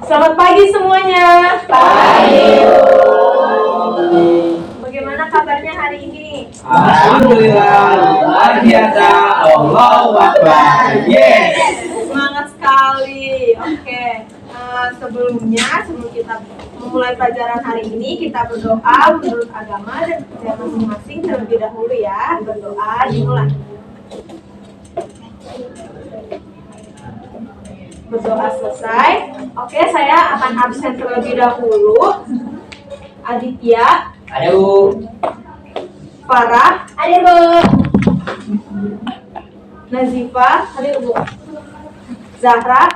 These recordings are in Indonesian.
Selamat pagi semuanya. Pagi. Bagaimana kabarnya hari ini? Alhamdulillah, luar biasa. Allahu Akbar. Yes. Semangat sekali. Oke. Sebelum kita memulai pelajaran hari ini, kita berdoa menurut agama dan percaya masing-masing terlebih dahulu ya. Berdoa dimulai. Berdoa selesai. Oke, saya akan absen terlebih dahulu. Aditya. Ada Bu. Farah. Ada Bu. Nazifa. Ada Bu. Zahra.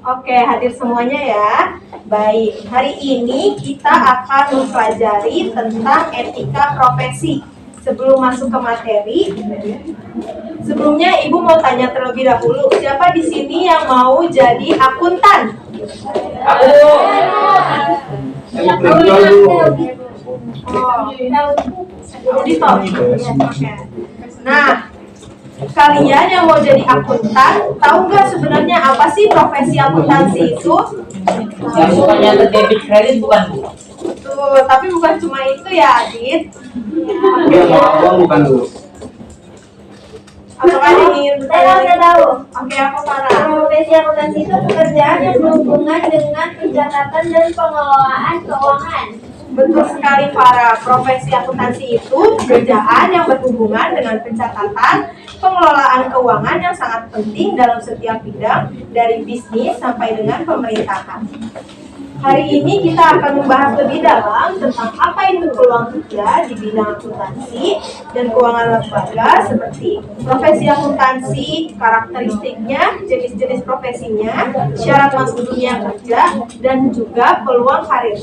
Oke, hadir semuanya ya. Baik, hari ini kita akan mempelajari tentang etika profesi. Sebelum masuk ke materi, sebelumnya Ibu mau tanya terlebih dahulu, siapa di sini yang mau jadi akuntan? Aku. Auditor. Oke. Nah, kalian yang mau jadi akuntan, tahu nggak sebenarnya apa sih profesi akuntansi itu? Yang bukannya debit kredit bukan Bu? Tuh, tapi bukan cuma itu ya, Adit. Dia mau uang bukan Bu? Apakah ada yang ingin Saya udah tahu. Oke, apa Farah? Profesi akuntansi itu pekerjaan yang berhubungan dengan pencatatan dan pengelolaan keuangan. Betul sekali Farah. Profesi akuntansi itu pekerjaan yang berhubungan dengan pencatatan, pengelolaan keuangan yang sangat penting dalam setiap bidang dari bisnis sampai dengan pemerintahan. Hari ini kita akan membahas lebih dalam tentang apa itu peluang kerja di bidang akuntansi dan keuangan lembaga, seperti profesi akuntansi, karakteristiknya, jenis-jenis profesinya, syarat masuk dunia kerja, dan juga peluang karir.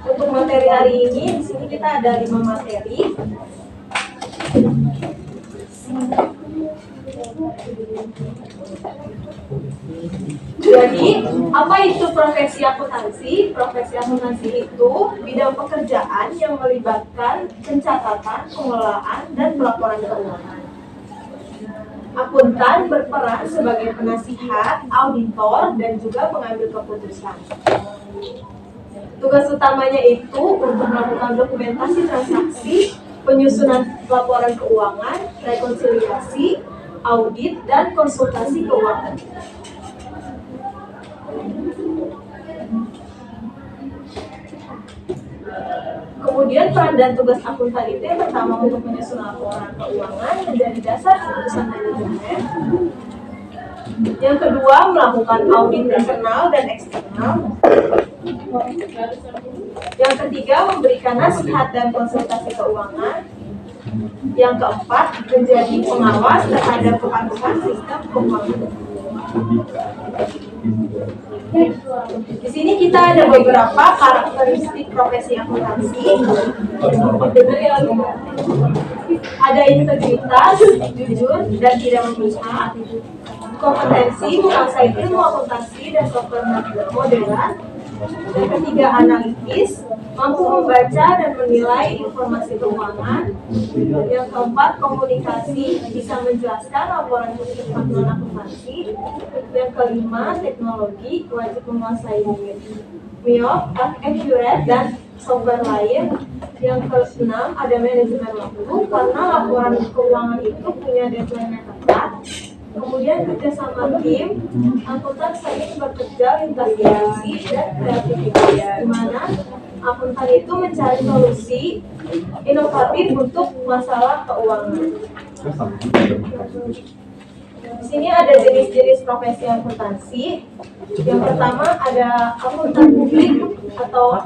Untuk materi hari ini, di sini kita ada 5 materi. Jadi, apa itu profesi akuntansi? Profesi akuntansi itu bidang pekerjaan yang melibatkan pencatatan, pengelolaan, dan pelaporan keuangan. Akuntan berperan sebagai penasihat, auditor, dan juga pengambil keputusan. Tugas utamanya itu untuk melakukan dokumentasi transaksi, penyusunan laporan keuangan, rekonsiliasi, audit, dan konsultasi keuangan. Kemudian peran dan tugas akuntan itu yang pertama untuk menyusun laporan keuangan menjadi dasar keputusan manajemen. Yang kedua melakukan audit internal dan eksternal. Yang ketiga memberikan nasihat dan konsultasi keuangan. Yang keempat menjadi pengawas terhadap kepatuhan sistem keuangan. Di sini kita ada beberapa karakteristik profesi akuntansi. Ada integritas, jujur, dan tidak memihak. Kompetensi menguasai ilmu akuntansi dan software modern. Yang ketiga analitis, mampu membaca dan menilai informasi keuangan. Yang keempat komunikasi, bisa menjelaskan laporan tentang akuntansi. Yang kelima teknologi, wajib menguasai MIOP, Accurate, dan software lain. Yang keenam ada manajemen waktu, karena laporan keuangan itu punya deadline yang ketat. Kemudian kerjasama tim, akuntan sering bekerja lintas divisi dan kreativitas, di mana akuntan itu mencari solusi inovatif untuk masalah keuangan. Di sini ada jenis-jenis profesi akuntansi. Yang pertama ada akuntan publik atau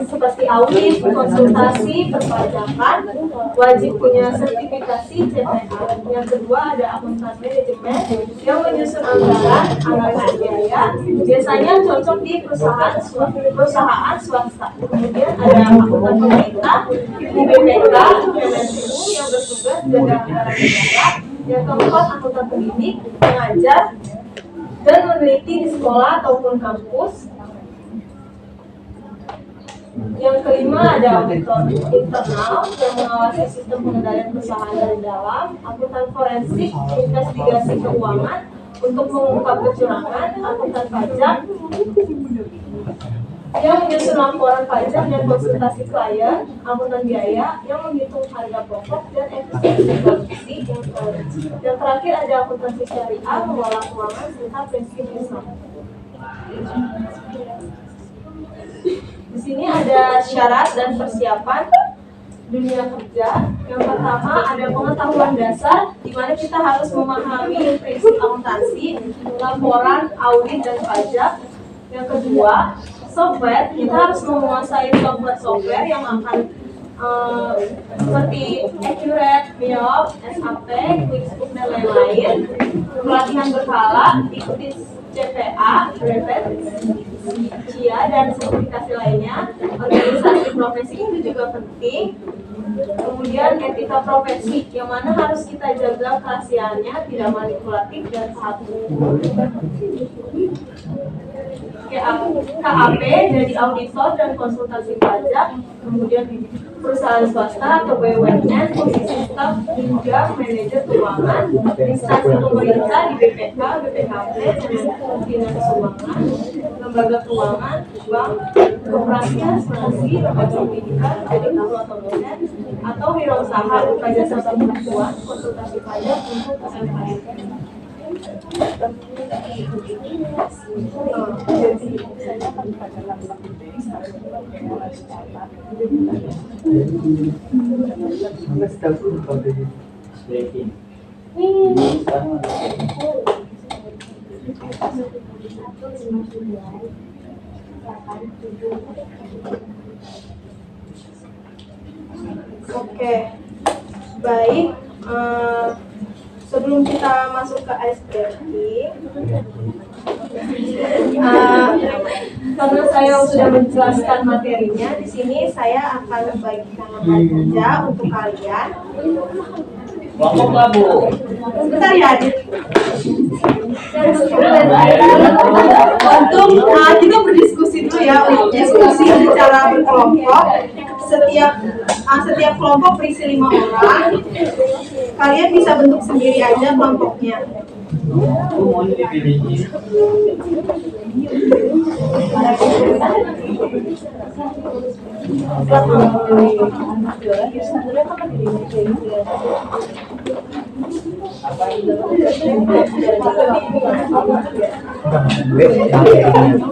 seperti audit, konsultasi, perpajakan, wajib punya sertifikasi CPA. Yang kedua ada akuntan manajemen yang menyusun anggaran, analisis biaya, biasanya cocok di perusahaan swasta. Kemudian ada akuntan pemerintah di BPK, Kementerian yang bertugas jaga anggaran negara. Yang keempat akuntan pendidik, mengajar dan meneliti di sekolah ataupun kampus. Yang kelima ada auditor internal yang mengawasi sistem pengendalian perusahaan dari dalam, akuntan forensik, investigasi keuangan untuk mengungkap kecurangan, akuntan pajak yang menyusun laporan pajak dan konsultasi klien, akuntan biaya yang menghitung harga pokok dan efisiensi produksi, yang terakhir ada akuntansi syariah, mengelola keuangan serta prinsip Islam. Di sini ada syarat dan persiapan dunia kerja. Yang pertama ada pengetahuan dasar, di mana kita harus memahami prinsip akuntansi, laporan, audit, dan pajak. Yang kedua, software, kita harus menguasai software yang akan seperti Accurate, Miop, SAP, QuickBooks, dan lain-lain. Pelatihan berkala, ikuti CPA, Brevet, CIA, dan sertifikasi lainnya. Organisasi profesi itu juga penting. Kemudian etika profesi, yang mana harus kita jaga kerahasiaannya, tidak manipulatif dan satu. KAP dari auditor dan konsultasi pajak, kemudian perusahaan swasta atau BUMN, posisi staf hingga manajer keuangan, instansi pemerintah di BPK, BPKP, dan dinas keuangan, lembaga keuangan, bank, koperasi asuransi, lembaga pendidikan, editor atau dosen, atau wirausaha berupa jasa pembukuan, konsultasi pajak untuk UMKM. Oke, baik. Sebelum kita masuk ke ice breaking, karena saya sudah menjelaskan materinya, di sini saya akan membagikan lembar kerja untuk kalian. Kelompok nggak, Bu? Bentar ya, Adit. Untuk kita berdiskusi dulu ya, untuk diskusi secara berkelompok. Setiap kelompok berisi 5 orang. Kalian bisa bentuk sendiri aja kelompoknya.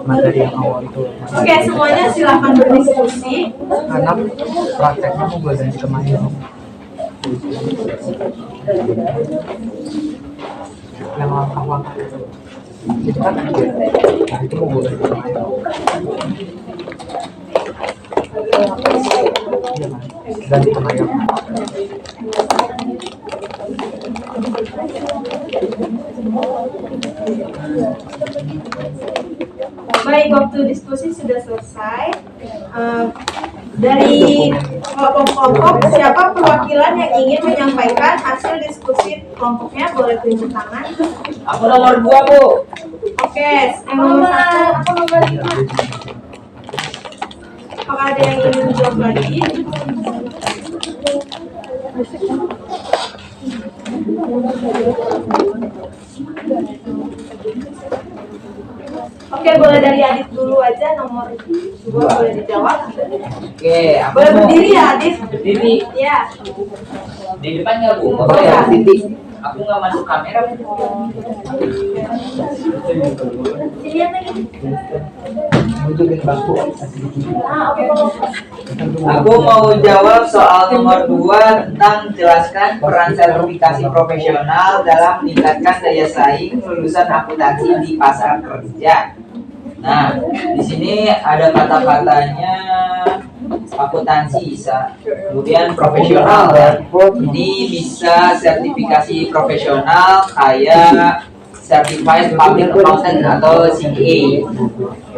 Materi yang awal itu. Oke, semuanya silakan berdiskusi. Karena prakteknya mau gue ganti ke Maya. Yang awal itu kan nah itu mau gue ganti ke Maya. Iya kan? Ganti ke Maya. Baik, waktu diskusi sudah selesai. Dari kelompok-kelompok, siapa perwakilan yang ingin menyampaikan hasil diskusi kelompoknya boleh tunjuk tangan. Aku nomor 2, Bu. Oke, yang nomor 1, aku nomor 5. Apakah ada yang ingin menjawab lagi? Oke, boleh dari Adit dulu aja, nomor 2 boleh dijawab. Oke, aku Boleh mau berdiri ya, Adit? berdiri. Ya. Di depan nggak, Bu? Oh, ya. Aku nggak masuk kamera, Bu. Dilihat lagi. Tunjukin bangku. Oke. Aku mau jawab soal nomor 2 tentang jelaskan peran sertifikasi profesional dalam meningkatkan daya saing lulusan akuntansi di pasar kerja. Nah, di sini ada kata-katanya akuntansi bisa, kemudian profesional ya. Ini bisa sertifikasi profesional kayak Certified Public Accountant atau CPA.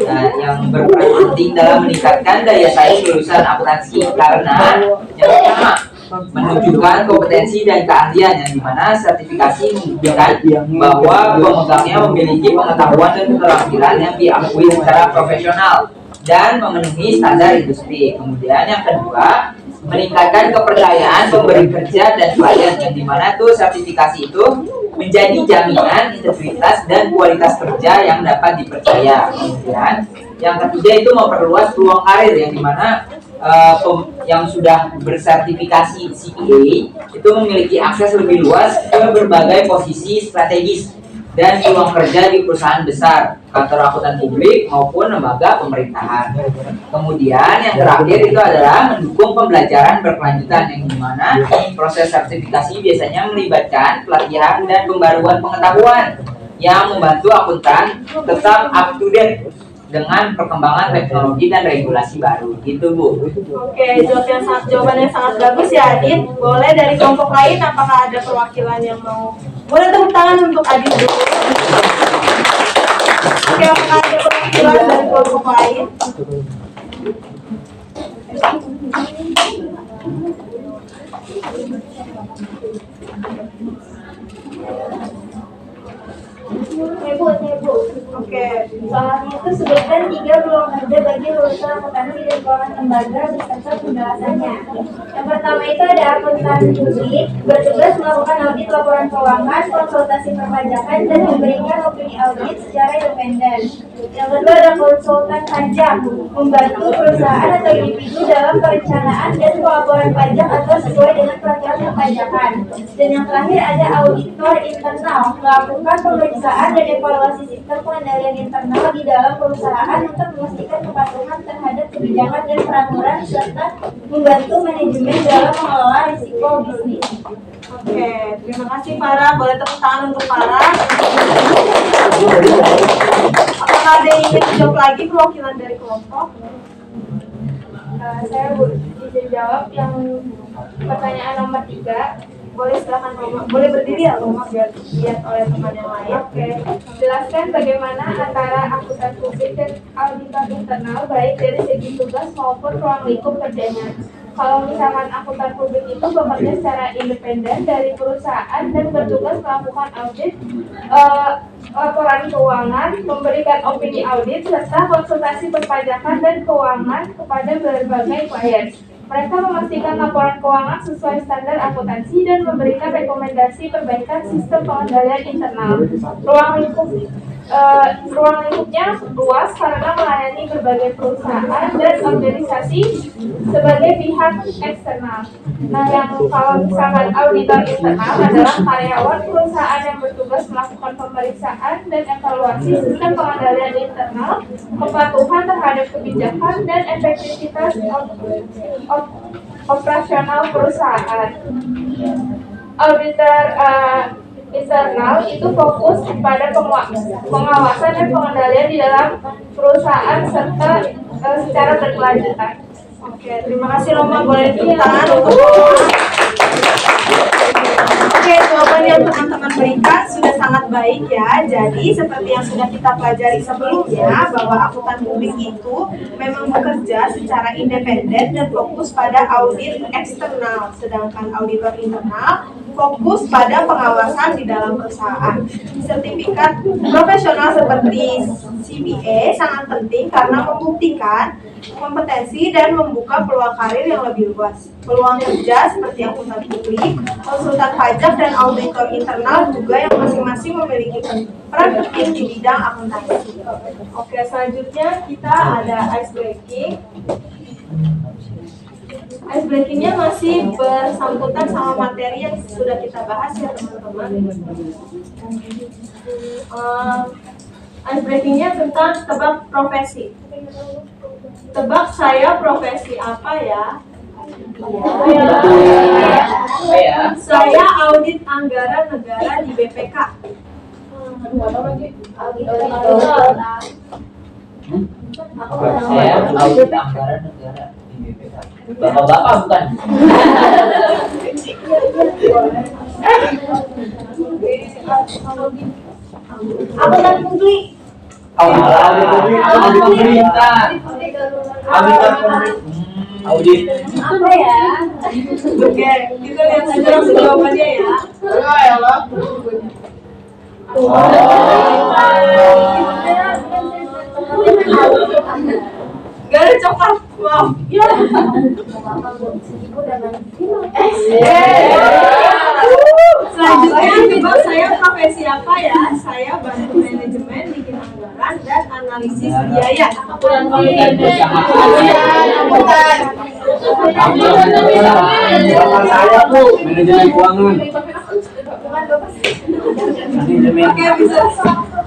Nah, yang berperan penting dalam meningkatkan daya saing lulusan akuntansi karena yang pertama menunjukkan kompetensi dan keahlian, yang dimana sertifikasi menunjukkan bahwa pemegangnya memiliki pengetahuan dan keterampilan yang diakui secara profesional. dan memenuhi standar industri. Kemudian yang kedua, meningkatkan kepercayaan pemberi kerja dan klien, yang dimana tuh sertifikasi itu menjadi jaminan integritas dan kualitas kerja yang dapat dipercaya. Kemudian yang ketiga itu memperluas peluang karir, yang dimana yang sudah bersertifikasi CPA itu memiliki akses lebih luas ke berbagai posisi strategis dan peluang kerja di perusahaan besar, kantor akuntan publik maupun lembaga pemerintahan. Kemudian yang terakhir itu adalah mendukung pembelajaran berkelanjutan, yang dimana proses sertifikasi biasanya melibatkan pelatihan dan pembaruan pengetahuan yang membantu akuntan tetap up to date dengan perkembangan teknologi dan regulasi baru, gitu Bu. Oke, jawaban yang sangat bagus ya Adit. Boleh dari kelompok lain, apakah ada perwakilan yang mau? Boleh tepuk tangan untuk Adit dulu. Oke, apakah ada perwakilan dari kelompok lain? Ibu. Oke. Soalnya itu sebutkan 3 peluang kerja bagi lulusan akuntansi dan keuangan lembaga beserta penjelasannya. Yang pertama itu ada akuntan publik, bertugas melakukan audit laporan keuangan, konsultasi perpajakan, dan memberikan opini audit secara independen. Yang kedua ada konsultan pajak, membantu perusahaan atau individu dalam perencanaan dan pelaporan pajak atau sesuai dengan peraturan perpajakan. Dan yang terakhir ada auditor internal, melakukan pemeriksaan dan evaluasi sistem pengendalian internal di dalam perusahaan untuk memastikan kepatuhan terhadap kebijakan dan peraturan serta membantu manajemen dalam mengelola risiko bisnis. Oke, terima kasih Farah. Boleh tepuk tangan untuk Farah. Apakah ada yang ingin menjawab lagi perwakilan dari kelompok? Saya izin jawab yang pertanyaan nomor 3. Boleh silakan Roma. Boleh berdiri ya Roma biar dilihat oleh teman yang lain. Oke, jelaskan bagaimana antara akuntan publik dan auditor internal baik dari segi tugas maupun ruang lingkup kerjanya. Kalau misalkan akuntan publik itu bekerja secara independen dari perusahaan dan bertugas melakukan audit, laporan keuangan, memberikan opini audit, serta konsultasi perpajakan dan keuangan kepada berbagai klien. Mereka memastikan laporan keuangan sesuai standar akuntansi dan memberikan rekomendasi perbaikan sistem pengendalian internal. Ruang lingkupnya luas karena melayani berbagai perusahaan dan organisasi sebagai pihak eksternal. Nah, yang kalau misalkan auditor internal adalah karyawan perusahaan yang bertugas melakukan pemeriksaan dan evaluasi sistem pengendalian internal, kepatuhan terhadap kebijakan dan efektivitas operasional perusahaan. Auditor internal itu fokus pada pengawasan dan pengendalian di dalam perusahaan serta secara berkelanjutan. Oke, terima kasih Roma. Boleh tepuk tangan untuk Roma. Oke, jawaban yang teman-teman berikan sudah sangat baik ya. Jadi seperti yang sudah kita pelajari sebelumnya, bahwa akuntan publik itu memang bekerja secara independen dan fokus pada audit eksternal, sedangkan auditor internal fokus pada pengawasan di dalam perusahaan. Sertifikat profesional seperti CPA sangat penting karena membuktikan kompetensi dan membuka peluang karir yang lebih luas. Peluang kerja seperti akuntan publik, konsultan pajak, dan auditor internal juga yang masing-masing memiliki peran penting di bidang akuntansi. Oke, selanjutnya kita ada ice breaking. Ice breakingnya masih bersangkutan sama materi yang sudah kita bahas ya teman-teman. Ice breakingnya tentang tebak profesi. Tebak saya profesi apa ya? Saya audit anggaran negara di BPK. Saya audit anggaran negara di BPK. Bapak-bapak bukan? Akuntan publik. Audit pemerintah. Audit. Apa ya? Oke, kita lihat saja langsung jawabannya ya. Gak ada coklat. Wow. Ya. Selanjutnya coba saya profesi apa ya? Saya bantu manajemen, bikin anggaran dan analisis biaya. Saya Bu, manajemen keuangan. Oke,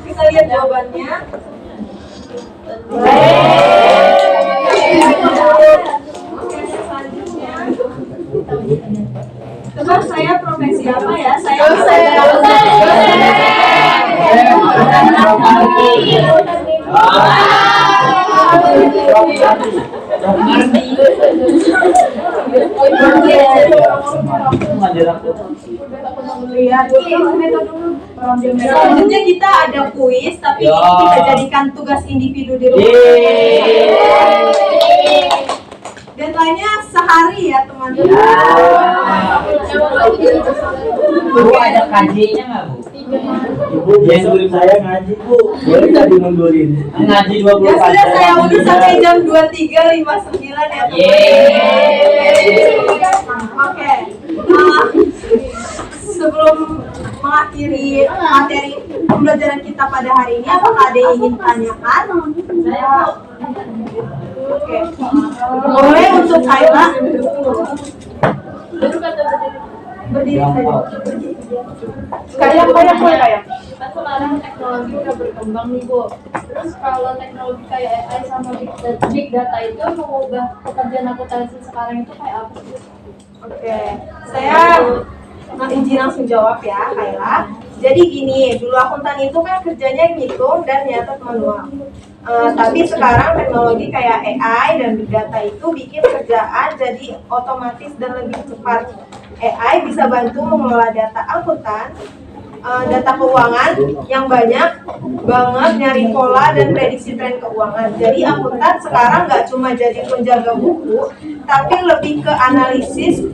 bisa lihat jawabannya. Oke, selanjutnya. Coba saya profesi apa ya? Saya selanjutnya kita ada kuis, tapi ini kita jadikan tugas individu di rumah. Deadline-nya sehari ya teman-teman. Bu, ada KJ-nya nggak Bu? Ibu, besok saya ngaji Bu, boleh nggak dimundurin? Ngaji Ya 24 sudah, jam. saya udah sampai jam 23.59 ya teman-teman. Oke. Sebelum mengakhiri materi pembelajaran kita pada hari ini, apakah ada yang ingin tanyakan? Oke. Boleh untuk Kayla. Berdiri saja. Kayak. Kan sekarang teknologi udah berkembang nih Bu. Terus kalau teknologi kayak AI sama big data itu mengubah pekerjaan akuntansi sekarang itu kayak apa sih? Oke, saya izin langsung jawab ya, Kayla. Jadi gini, dulu akuntan itu kan kerjanya ngitung dan nyatet manual. Tapi sekarang teknologi kayak AI dan big data itu bikin kerjaan jadi otomatis dan lebih cepat. AI bisa bantu mengelola data akuntan, data keuangan yang banyak banget, nyari pola dan prediksi tren keuangan. Jadi akuntan sekarang nggak cuma jadi penjaga buku, tapi lebih ke analisis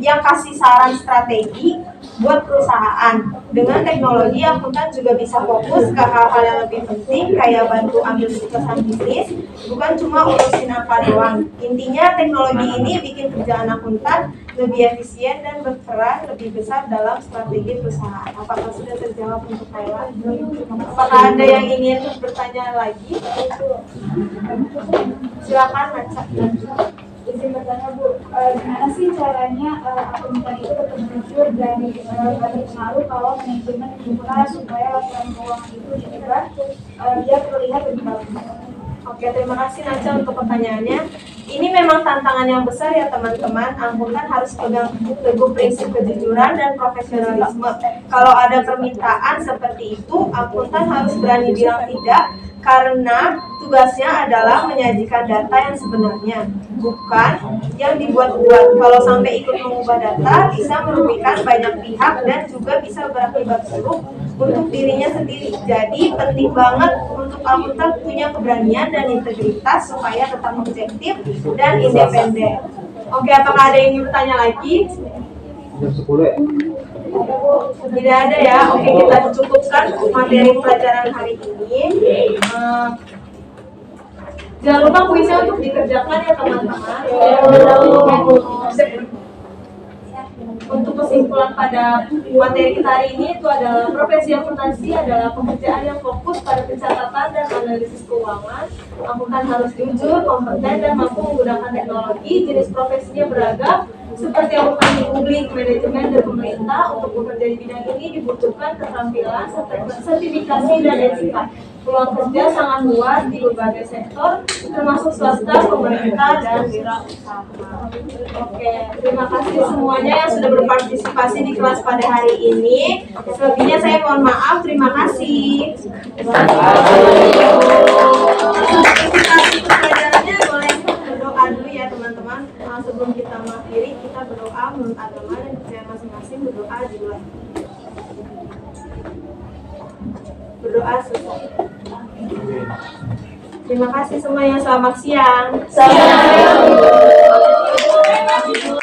yang kasih saran strategi buat perusahaan. Dengan teknologi, akuntan juga bisa fokus ke hal-hal yang lebih penting, kayak bantu ambil keputusan bisnis, bukan cuma urusin apa doang. Intinya teknologi ini bikin kerjaan akuntan lebih efisien dan berperan lebih besar dalam strategi perusahaan. Apakah sudah terjawab untuk Kayla? Apakah ada yang ingin bertanya lagi? Silakan, Naca. Izin bertanya Bu, gimana sih caranya akuntan itu tetap jujur dan berpengaruh kalau manajemen dibuka supaya laporan keuangan itu diubah biar terlihat lebih bagus? Oke, terima kasih Naca untuk pertanyaannya. Ini memang tantangan yang besar ya teman-teman. Akuntan harus pegang teguh prinsip kejujuran dan profesionalisme. Kalau ada permintaan seperti itu, akuntan harus berani bilang tidak, karena tugasnya adalah menyajikan data yang sebenarnya, bukan yang dibuat-buat. Kalau sampai ikut mengubah data, bisa merugikan banyak pihak dan juga bisa berakibat buruk untuk dirinya sendiri. Jadi penting banget untuk akuntan punya keberanian dan integritas supaya tetap objektif dan independen. Oke, apakah ada yang ingin bertanya lagi? Jam 10 ya? Tidak ada ya. Oke, kita cukupkan materi pelajaran hari ini. Jangan lupa kuisnya untuk dikerjakan ya teman-teman. Untuk kesimpulan pada materi kita hari ini itu adalah profesi akuntansi adalah pekerjaan yang fokus pada pencatatan dan analisis keuangan. Akuntan harus jujur, kompeten, dan mampu menggunakan teknologi. Jenis profesinya beragam, seperti akuntansi publik, manajemen, dan pemerintah. Untuk bekerja di bidang ini dibutuhkan keterampilan, sertifikasi, dan etika. Peluang kerja sangat luas di berbagai sektor, termasuk swasta, pemerintah, dan wirausaha. Oke, terima kasih semuanya yang sudah berpartisipasi di kelas pada hari ini. Selebihnya saya mohon maaf. Terima kasih. Untuk pelajarannya boleh berdoa dulu ya teman-teman. Sebelum kita mengakhiri, kita berdoa menurut agama dan percaya masing-masing. Berdoa dimulai. Berdoa selesai. Terima kasih semuanya. Selamat siang. Selamat siang.